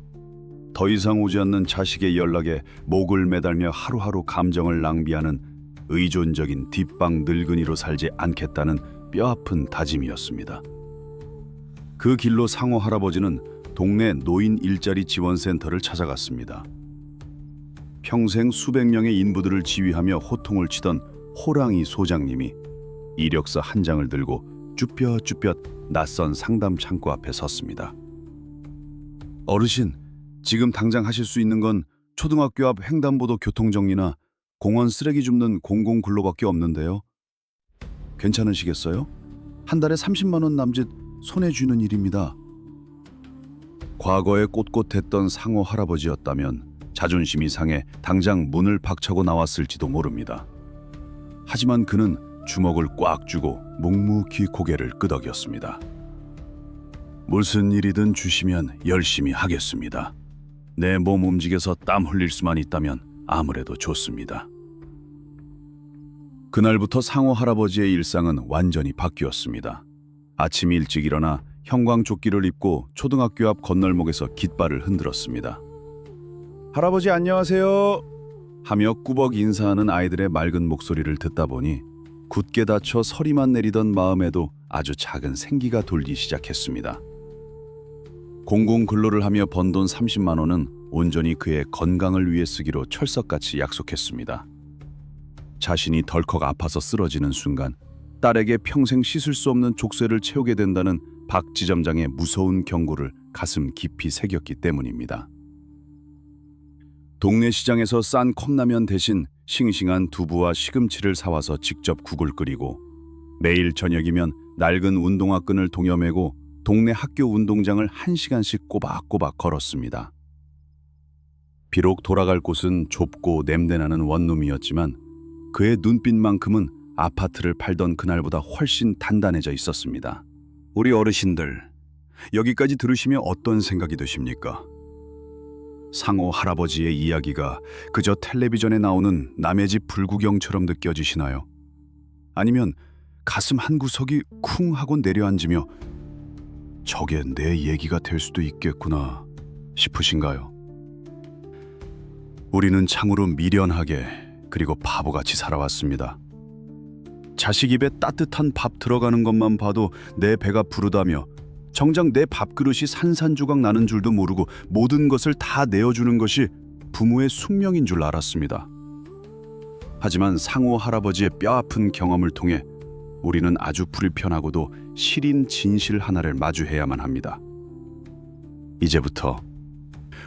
더 이상 오지 않는 자식의 연락에 목을 매달며 하루하루 감정을 낭비하는 의존적인 뒷방 늙은이로 살지 않겠다는 뼈아픈 다짐이었습니다. 그 길로 상호 할아버지는 동네 노인 일자리 지원센터를 찾아갔습니다. 평생 수백 명의 인부들을 지휘하며 호통을 치던 호랑이 소장님이 이력서 한 장을 들고 쭈뼛쭈뼛 낯선 상담 창구 앞에 섰습니다. 어르신, 지금 당장 하실 수 있는 건 초등학교 앞 횡단보도 교통정리나 공원 쓰레기 줍는 공공근로밖에 없는데요. 괜찮으시겠어요? 한 달에 30만 원 남짓 손에 쥐는 일입니다. 과거에 꼿꼿했던 상호 할아버지였다면 자존심이 상해 당장 문을 박차고 나왔을지도 모릅니다. 하지만 그는 주먹을 꽉 쥐고 묵묵히 고개를 끄덕였습니다. 무슨 일이든 주시면 열심히 하겠습니다. 내 몸 움직여서 땀 흘릴 수만 있다면 아무래도 좋습니다. 그날부터 상호 할아버지의 일상은 완전히 바뀌었습니다. 아침 일찍 일어나 형광조끼를 입고 초등학교 앞 건널목에서 깃발을 흔들었습니다. 할아버지 안녕하세요 하며 꾸벅 인사하는 아이들의 맑은 목소리를 듣다 보니 굳게 닫혀 서리만 내리던 마음에도 아주 작은 생기가 돌기 시작했습니다. 공공근로를 하며 번 돈 30만 원은 온전히 그의 건강을 위해 쓰기로 철석같이 약속했습니다. 자신이 덜컥 아파서 쓰러지는 순간 딸에게 평생 씻을 수 없는 족쇄를 채우게 된다는 박 지점장의 무서운 경고를 가슴 깊이 새겼기 때문입니다. 동네 시장에서 싼 컵라면 대신 싱싱한 두부와 시금치를 사와서 직접 국을 끓이고 매일 저녁이면 낡은 운동화 끈을 동여매고 동네 학교 운동장을 1시간씩 꼬박꼬박 걸었습니다. 비록 돌아갈 곳은 좁고 냄새나는 원룸이었지만 그의 눈빛만큼은 아파트를 팔던 그날보다 훨씬 단단해져 있었습니다. 우리 어르신들, 여기까지 들으시며 어떤 생각이 드십니까? 상호 할아버지의 이야기가 그저 텔레비전에 나오는 남의 집 불구경처럼 느껴지시나요? 아니면 가슴 한구석이 쿵 하고 내려앉으며 저게 내 얘기가 될 수도 있겠구나 싶으신가요? 우리는 참으로 미련하게 그리고 바보같이 살아왔습니다. 자식 입에 따뜻한 밥 들어가는 것만 봐도 내 배가 부르다며 정작 내 밥그릇이 산산조각 나는 줄도 모르고 모든 것을 다 내어주는 것이 부모의 숙명인 줄 알았습니다. 하지만 상호 할아버지의 뼈아픈 경험을 통해 우리는 아주 불편하고도 시린 진실 하나를 마주해야만 합니다. 이제부터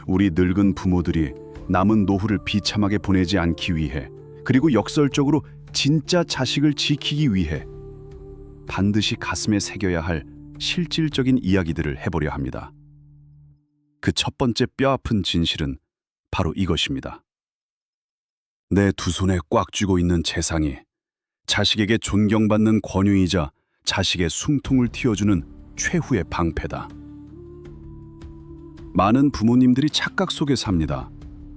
우리 늙은 부모들이 남은 노후를 비참하게 보내지 않기 위해 그리고 역설적으로 진짜 자식을 지키기 위해 반드시 가슴에 새겨야 할 실질적인 이야기들을 해보려 합니다. 그 첫 번째 뼈아픈 진실은 바로 이것입니다. 내 두 손에 꽉 쥐고 있는 재상이 자식에게 존경받는 권유이자 자식의 숨통을 틔워주는 최후의 방패다. 많은 부모님들이 착각 속에 삽니다.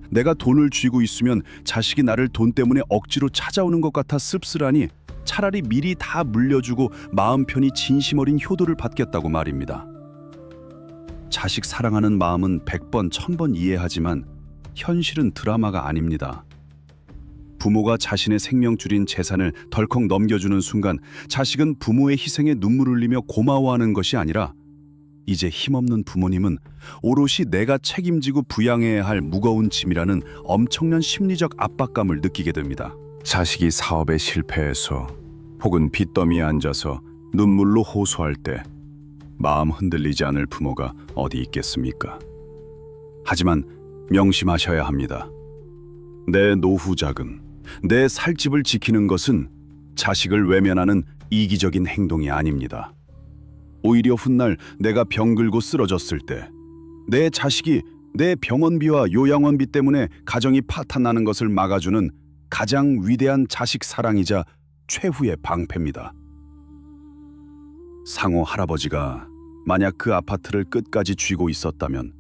내가 돈을 쥐고 있으면 자식이 나를 돈 때문에 억지로 찾아오는 것 같아 씁쓸하니 차라리 미리 다 물려주고 마음 편히 진심 어린 효도를 받겠다고 말입니다. 자식 사랑하는 마음은 100번, 1000번 이해하지만 현실은 드라마가 아닙니다. 부모가 자신의 생명줄인 재산을 덜컥 넘겨주는 순간 자식은 부모의 희생에 눈물 흘리며 고마워하는 것이 아니라 이제 힘없는 부모님은 오롯이 내가 책임지고 부양해야 할 무거운 짐이라는 엄청난 심리적 압박감을 느끼게 됩니다. 자식이 사업에 실패해서 혹은 빚더미에 앉아서 눈물로 호소할 때 마음 흔들리지 않을 부모가 어디 있겠습니까? 하지만 명심하셔야 합니다. 내 노후 자금, 내 살집을 지키는 것은 자식을 외면하는 이기적인 행동이 아닙니다. 오히려 훗날 내가 병들고 쓰러졌을 때 내 자식이 내 병원비와 요양원비 때문에 가정이 파탄나는 것을 막아주는 가장 위대한 자식 사랑이자 최후의 방패입니다. 상호 할아버지가 만약 그 아파트를 끝까지 쥐고 있었다면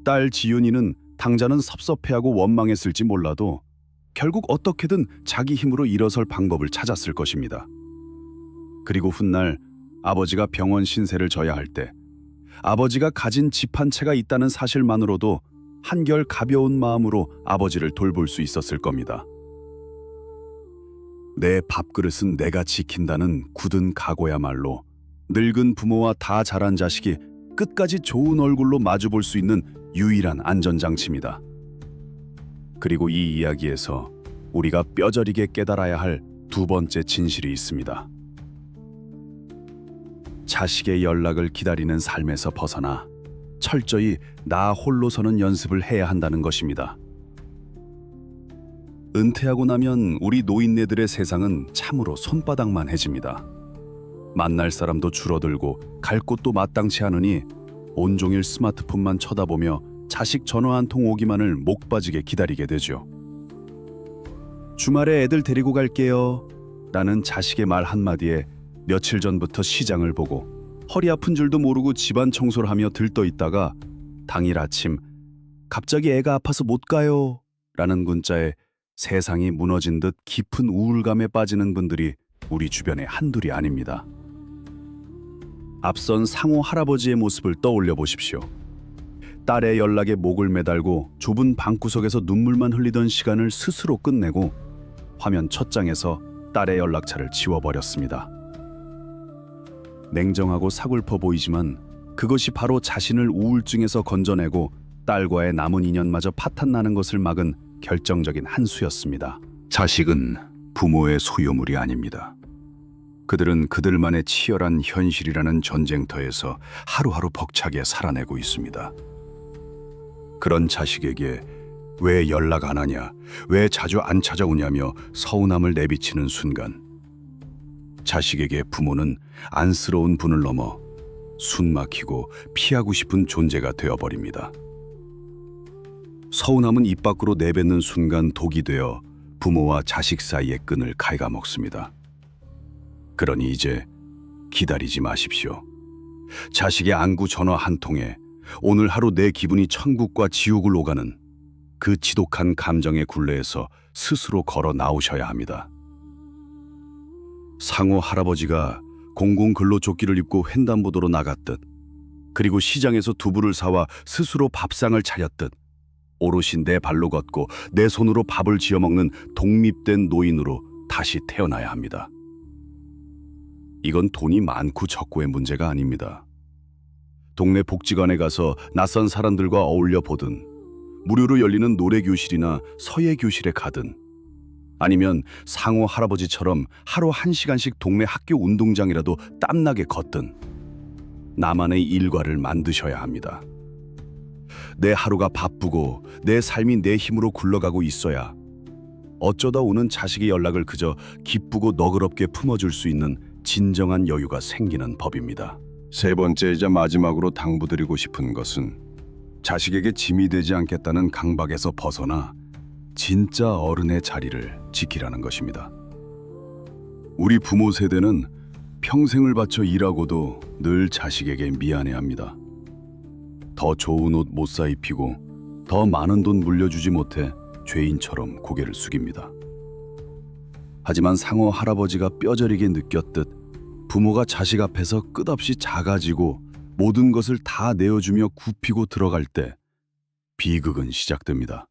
딸 지윤이는 당자는 섭섭해하고 원망했을지 몰라도 결국 어떻게든 자기 힘으로 일어설 방법을 찾았을 것입니다. 그리고 훗날 아버지가 병원 신세를 져야 할 때 아버지가 가진 집 한 채가 있다는 사실만으로도 한결 가벼운 마음으로 아버지를 돌볼 수 있었을 겁니다. 내 밥그릇은 내가 지킨다는 굳은 각오야말로 늙은 부모와 다 자란 자식이 끝까지 좋은 얼굴로 마주볼 수 있는 유일한 안전장치입니다. 그리고 이 이야기에서 우리가 뼈저리게 깨달아야 할 두 번째 진실이 있습니다. 자식의 연락을 기다리는 삶에서 벗어나 철저히 나 홀로 서는 연습을 해야 한다는 것입니다. 은퇴하고 나면 우리 노인네들의 세상은 참으로 손바닥만해집니다. 만날 사람도 줄어들고 갈 곳도 마땅치 않으니 온종일 스마트폰만 쳐다보며 자식 전화 한 통 오기만을 목 빠지게 기다리게 되죠. 주말에 애들 데리고 갈게요 라는 자식의 말 한마디에 며칠 전부터 시장을 보고 허리 아픈 줄도 모르고 집안 청소를 하며 들떠 있다가 당일 아침 갑자기 애가 아파서 못 가요 라는 문자에 세상이 무너진 듯 깊은 우울감에 빠지는 분들이 우리 주변에 한둘이 아닙니다. 앞선 상호 할아버지의 모습을 떠올려 보십시오. 딸의 연락에 목을 매달고 좁은 방구석에서 눈물만 흘리던 시간을 스스로 끝내고 화면 첫 장에서 딸의 연락처를 지워버렸습니다. 냉정하고 사골퍼 보이지만 그것이 바로 자신을 우울증에서 건져내고 딸과의 남은 인연마저 파탄나는 것을 막은 결정적인 한 수였습니다. 자식은 부모의 소유물이 아닙니다. 그들은 그들만의 치열한 현실이라는 전쟁터에서 하루하루 벅차게 살아내고 있습니다. 그런 자식에게 왜 연락 안 하냐, 왜 자주 안 찾아오냐며 서운함을 내비치는 순간 자식에게 부모는 안쓰러운 분을 넘어 숨막히고 피하고 싶은 존재가 되어버립니다. 서운함은 입 밖으로 내뱉는 순간 독이 되어 부모와 자식 사이의 끈을 갉아먹습니다. 그러니 이제 기다리지 마십시오. 자식의 안구 전화 한 통에 오늘 하루 내 기분이 천국과 지옥을 오가는 그 지독한 감정의 굴레에서 스스로 걸어 나오셔야 합니다. 상호 할아버지가 공공 근로조끼를 입고 횡단보도로 나갔듯, 그리고 시장에서 두부를 사와 스스로 밥상을 차렸듯 오롯이 내 발로 걷고 내 손으로 밥을 지어 먹는 독립된 노인으로 다시 태어나야 합니다. 이건 돈이 많고 적고의 문제가 아닙니다. 동네 복지관에 가서 낯선 사람들과 어울려 보든, 무료로 열리는 노래교실이나 서예교실에 가든, 아니면 상호 할아버지처럼 하루 1시간씩 동네 학교 운동장이라도 땀나게 걷든 나만의 일과를 만드셔야 합니다. 내 하루가 바쁘고 내 삶이 내 힘으로 굴러가고 있어야 어쩌다 오는 자식의 연락을 그저 기쁘고 너그럽게 품어줄 수 있는 진정한 여유가 생기는 법입니다. 세 번째이자 마지막으로 당부드리고 싶은 것은 자식에게 짐이 되지 않겠다는 강박에서 벗어나 진짜 어른의 자리를 지키라는 것입니다. 우리 부모 세대는 평생을 바쳐 일하고도 늘 자식에게 미안해합니다. 더 좋은 옷 못 사 입히고 더 많은 돈 물려주지 못해 죄인처럼 고개를 숙입니다. 하지만 상호 할아버지가 뼈저리게 느꼈듯 부모가 자식 앞에서 끝없이 작아지고 모든 것을 다 내어주며 굽히고 들어갈 때 비극은 시작됩니다.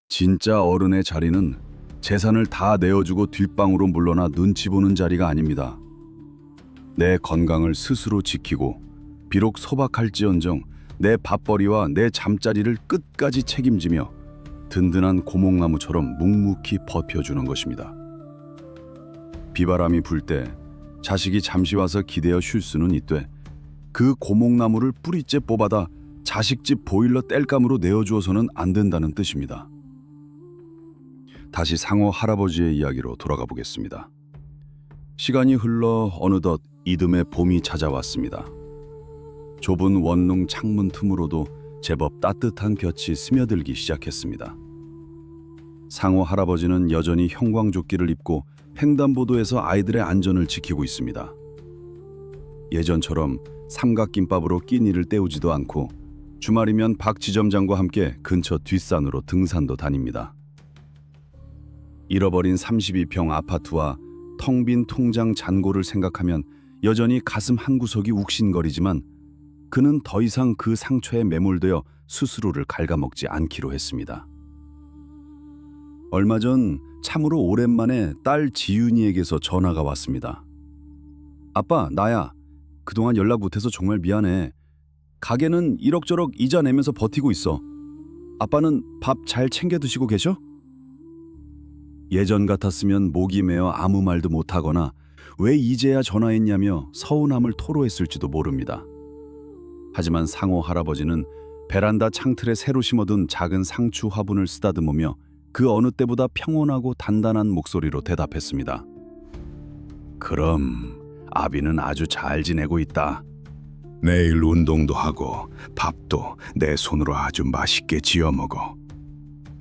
진짜 어른의 자리는 재산을 다 내어주고 뒷방으로 물러나 눈치 보는 자리가 아닙니다. 내 건강을 스스로 지키고 비록 소박할지언정 내 밥벌이와 내 잠자리를 끝까지 책임지며 든든한 고목나무처럼 묵묵히 버텨주는 것입니다. 비바람이 불 때 자식이 잠시 와서 기대어 쉴 수는 있되 그 고목나무를 뿌리째 뽑아다 자식집 보일러 땔감으로 내어주어서는 안 된다는 뜻입니다. 다시 상호 할아버지의 이야기로 돌아가 보겠습니다. 시간이 흘러 어느덧 이듬해 봄이 찾아왔습니다. 좁은 원룸 창문 틈으로도 제법 따뜻한 볕이 스며들기 시작했습니다. 상호 할아버지는 여전히 형광조끼를 입고 횡단보도에서 아이들의 안전을 지키고 있습니다. 예전처럼 삼각김밥으로 끼니를 때우지도 않고 주말이면 박 지점장과 함께 근처 뒷산으로 등산도 다닙니다. 잃어버린 32평 아파트와 텅 빈 통장 잔고를 생각하면 여전히 가슴 한구석이 욱신거리지만 그는 더 이상 그 상처에 매몰되어 스스로를 갉아먹지 않기로 했습니다. 얼마 전 참으로 오랜만에 딸 지윤이에게서 전화가 왔습니다. 아빠, 나야. 그동안 연락 못해서 정말 미안해. 가게는 이럭저럭 이자 내면서 버티고 있어. 아빠는 밥 잘 챙겨 드시고 계셔? 예전 같았으면 목이 메어 아무 말도 못하거나 왜 이제야 전화했냐며 서운함을 토로했을지도 모릅니다. 하지만 상호 할아버지는 베란다 창틀에 새로 심어둔 작은 상추 화분을 쓰다듬으며 그 어느 때보다 평온하고 단단한 목소리로 대답했습니다. 그럼 아비는 아주 잘 지내고 있다. 매일 운동도 하고 밥도 내 손으로 아주 맛있게 지어 먹어.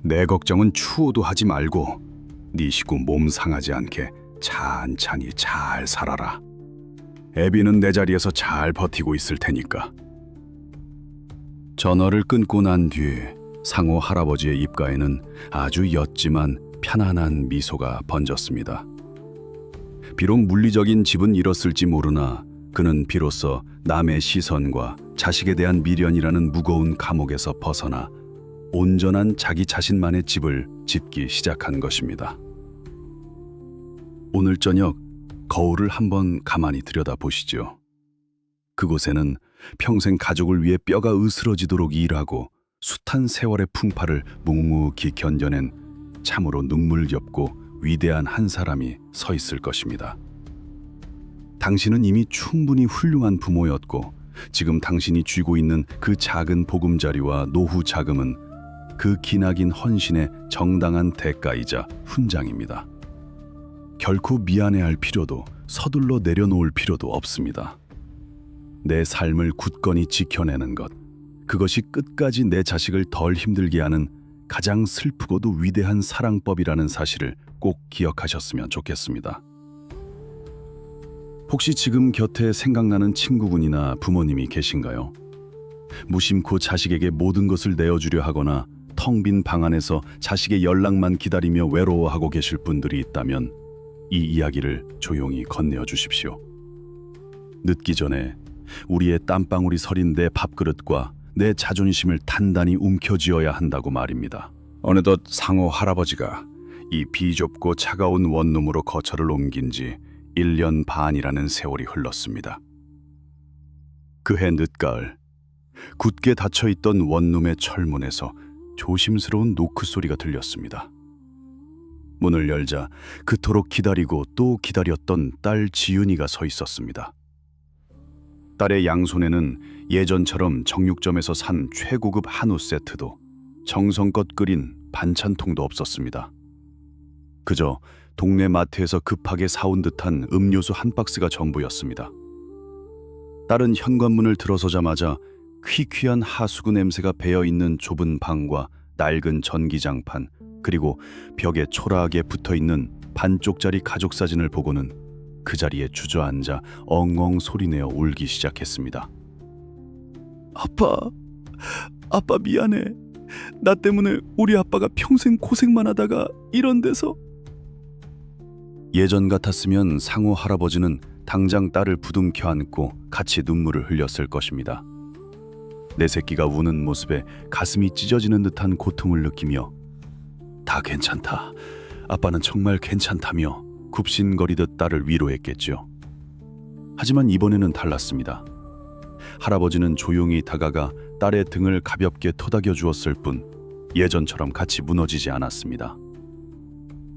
내 걱정은 추호도 하지 말고 네 식구 몸 상하지 않게 찬찬히 잘 살아라. 애비는 내 자리에서 잘 버티고 있을 테니까. 전화를 끊고 난 뒤 상호 할아버지의 입가에는 아주 옅지만 편안한 미소가 번졌습니다. 비록 물리적인 집은 잃었을지 모르나 그는 비로소 남의 시선과 자식에 대한 미련이라는 무거운 감옥에서 벗어나 온전한 자기 자신만의 집을 짓기 시작한 것입니다. 오늘 저녁 거울을 한번 가만히 들여다보시죠. 그곳에는 평생 가족을 위해 뼈가 으스러지도록 일하고 숱한 세월의 풍파를 묵묵히 견뎌낸 참으로 눈물겹고 위대한 한 사람이 서 있을 것입니다. 당신은 이미 충분히 훌륭한 부모였고 지금 당신이 쥐고 있는 그 작은 보금자리와 노후 자금은 그 기나긴 헌신의 정당한 대가이자 훈장입니다. 결코 미안해할 필요도 서둘러 내려놓을 필요도 없습니다. 내 삶을 굳건히 지켜내는 것, 그것이 끝까지 내 자식을 덜 힘들게 하는 가장 슬프고도 위대한 사랑법이라는 사실을 꼭 기억하셨으면 좋겠습니다. 혹시 지금 곁에 생각나는 친구분이나 부모님이 계신가요? 무심코 자식에게 모든 것을 내어주려 하거나 텅 빈 방 안에서 자식의 연락만 기다리며 외로워하고 계실 분들이 있다면 이 이야기를 조용히 건네어 주십시오. 늦기 전에 우리의 땀방울이 서린 내 밥그릇과 내 자존심을 단단히 움켜쥐어야 한다고 말입니다. 어느덧 상호 할아버지가 이 비좁고 차가운 원룸으로 거처를 옮긴 지 1년 반이라는 세월이 흘렀습니다. 그해 늦가을, 굳게 닫혀있던 원룸의 철문에서 조심스러운 노크 소리가 들렸습니다. 문을 열자 그토록 기다리고 또 기다렸던 딸 지윤이가 서 있었습니다. 딸의 양손에는 예전처럼 정육점에서 산 최고급 한우 세트도 정성껏 끓인 반찬통도 없었습니다. 그저 동네 마트에서 급하게 사온 듯한 음료수 한 박스가 전부였습니다. 딸은 현관문을 들어서자마자 퀴퀴한 하수구 냄새가 배어있는 좁은 방과 낡은 전기장판, 그리고 벽에 초라하게 붙어있는 반쪽짜리 가족 사진을 보고는 그 자리에 주저앉아 엉엉 소리내어 울기 시작했습니다. 아빠 미안해. 나 때문에 우리 아빠가 평생 고생만 하다가 이런 데서. 예전 같았으면 상호 할아버지는 당장 딸을 부둥켜 안고 같이 눈물을 흘렸을 것입니다. 내 새끼가 우는 모습에 가슴이 찢어지는 듯한 고통을 느끼며 다 괜찮다. 아빠는 정말 괜찮다며 굽신거리듯 딸을 위로했겠죠. 하지만 이번에는 달랐습니다. 할아버지는 조용히 다가가 딸의 등을 가볍게 토닥여 주었을 뿐 예전처럼 같이 무너지지 않았습니다.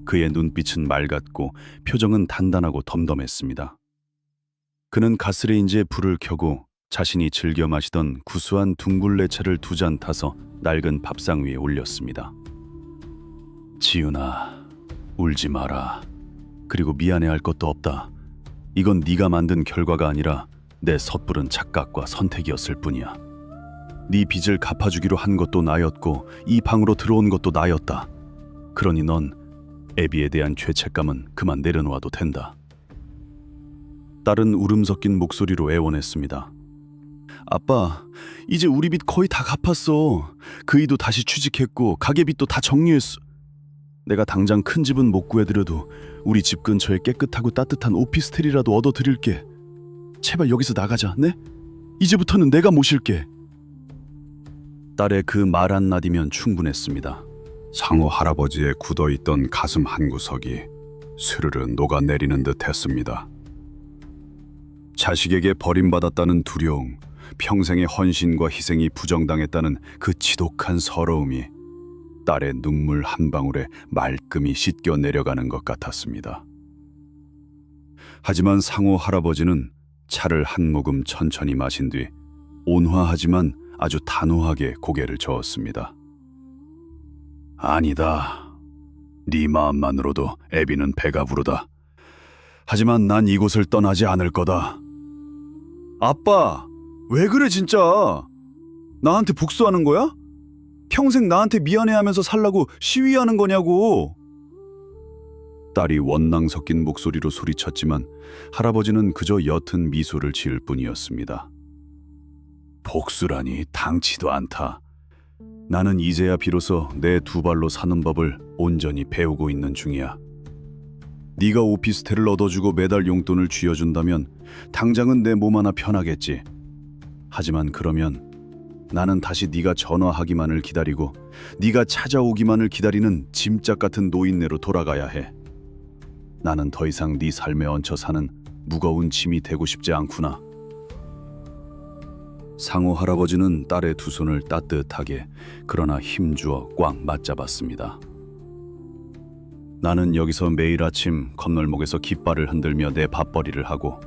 그의 눈빛은 맑았고 표정은 단단하고 덤덤했습니다. 그는 가스레인지에 불을 켜고 자신이 즐겨 마시던 구수한 둥글레차를 2잔 타서 낡은 밥상 위에 올렸습니다. 지윤아, 울지 마라. 그리고 미안해할 것도 없다. 이건 네가 만든 결과가 아니라 내 섣부른 착각과 선택이었을 뿐이야. 네 빚을 갚아주기로 한 것도 나였고 이 방으로 들어온 것도 나였다. 그러니 넌 애비에 대한 죄책감은 그만 내려놓아도 된다. 딸은 울음 섞인 목소리로 애원했습니다. 아빠, 이제 우리 빚 거의 다 갚았어. 그 이도 다시 취직했고 가게빚도 다 정리했어. 내가 당장 큰 집은 못 구해드려도 우리 집 근처에 깨끗하고 따뜻한 오피스텔이라도 얻어드릴게. 제발 여기서 나가자, 네? 이제부터는 내가 모실게. 딸의 그 말 한마디면 충분했습니다. 상호 할아버지의 굳어있던 가슴 한구석이 스르르 녹아내리는 듯 했습니다. 자식에게 버림받았다는 두려움, 평생의 헌신과 희생이 부정당했다는 그 지독한 서러움이 딸의 눈물 한 방울에 말끔히 씻겨 내려가는 것 같았습니다. 하지만 상호 할아버지는 차를 한 모금 천천히 마신 뒤 온화하지만 아주 단호하게 고개를 저었습니다. 아니다. 네 마음만으로도 애비는 배가 부르다. 하지만 난 이곳을 떠나지 않을 거다. 아빠, 왜 그래 진짜? 나한테 복수하는 거야? 평생 나한테 미안해하면서 살라고 시위하는 거냐고. 딸이 원망 섞인 목소리로 소리쳤지만 할아버지는 그저 옅은 미소를 지을 뿐이었습니다. 복수라니 당치도 않다. 나는 이제야 비로소 내 두 발로 사는 법을 온전히 배우고 있는 중이야. 네가 오피스텔을 얻어주고 매달 용돈을 쥐어준다면 당장은 내 몸 하나 편하겠지. 하지만 그러면 나는 다시 네가 전화하기만을 기다리고 네가 찾아오기만을 기다리는 짐짝 같은 노인네로 돌아가야 해. 나는 더 이상 네 삶에 얹혀 사는 무거운 짐이 되고 싶지 않구나. 상호 할아버지는 딸의 두 손을 따뜻하게 그러나 힘주어 꽉 맞잡았습니다. 나는 여기서 매일 아침 건널목에서 깃발을 흔들며 내 밥벌이를 하고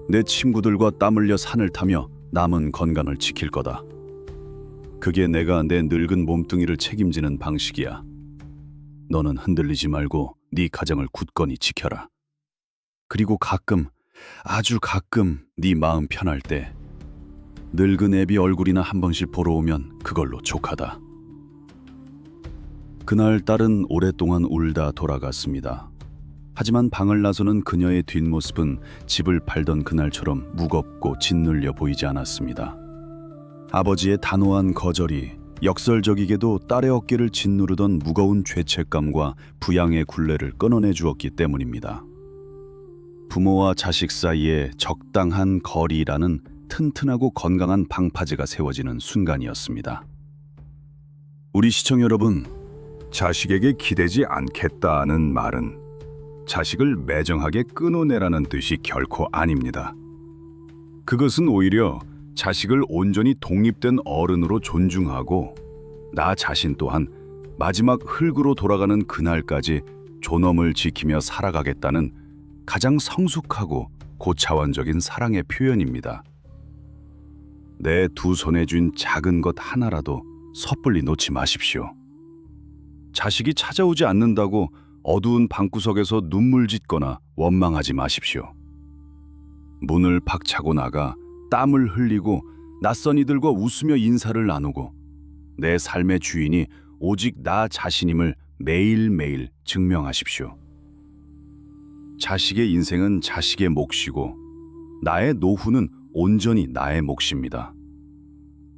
내 친구들과 땀 흘려 산을 타며 남은 건강을 지킬 거다. 그게 내가 내 늙은 몸뚱이를 책임지는 방식이야. 너는 흔들리지 말고 네 가정을 굳건히 지켜라. 그리고 가끔, 아주 가끔 네 마음 편할 때 늙은 애비 얼굴이나 한 번씩 보러 오면 그걸로 족하다. 그날 딸은 오랫동안 울다 돌아갔습니다. 하지만 방을 나서는 그녀의 뒷모습은 집을 팔던 그날처럼 무겁고 짓눌려 보이지 않았습니다. 아버지의 단호한 거절이 역설적이게도 딸의 어깨를 짓누르던 무거운 죄책감과 부양의 굴레를 끊어내 주었기 때문입니다. 부모와 자식 사이에 적당한 거리라는 튼튼하고 건강한 방파제가 세워지는 순간이었습니다. 우리 시청 여러분, 자식에게 기대지 않겠다는 말은 자식을 매정하게 끊어내라는 뜻이 결코 아닙니다. 그것은 오히려 자식을 온전히 독립된 어른으로 존중하고 나 자신 또한 마지막 흙으로 돌아가는 그날까지 존엄을 지키며 살아가겠다는 가장 성숙하고 고차원적인 사랑의 표현입니다. 내 두 손에 쥔 작은 것 하나라도 섣불리 놓지 마십시오. 자식이 찾아오지 않는다고 어두운 방구석에서 눈물 짓거나 원망하지 마십시오. 문을 박차고 나가 땀을 흘리고 낯선 이들과 웃으며 인사를 나누고 내 삶의 주인이 오직 나 자신임을 매일매일 증명하십시오. 자식의 인생은 자식의 몫이고 나의 노후는 온전히 나의 몫입니다.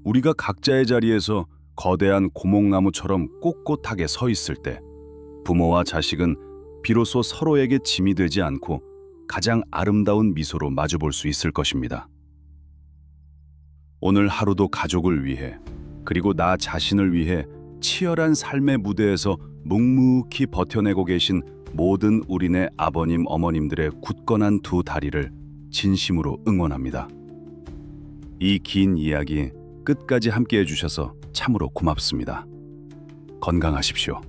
우리가 각자의 자리에서 거대한 고목나무처럼 꼿꼿하게 서 있을 때 부모와 자식은 비로소 서로에게 짐이 되지 않고 가장 아름다운 미소로 마주볼 수 있을 것입니다. 오늘 하루도 가족을 위해 그리고 나 자신을 위해 치열한 삶의 무대에서 묵묵히 버텨내고 계신 모든 우리네 아버님 어머님들의 굳건한 두 다리를 진심으로 응원합니다. 이 긴 이야기 끝까지 함께 해주셔서 참으로 고맙습니다. 건강하십시오.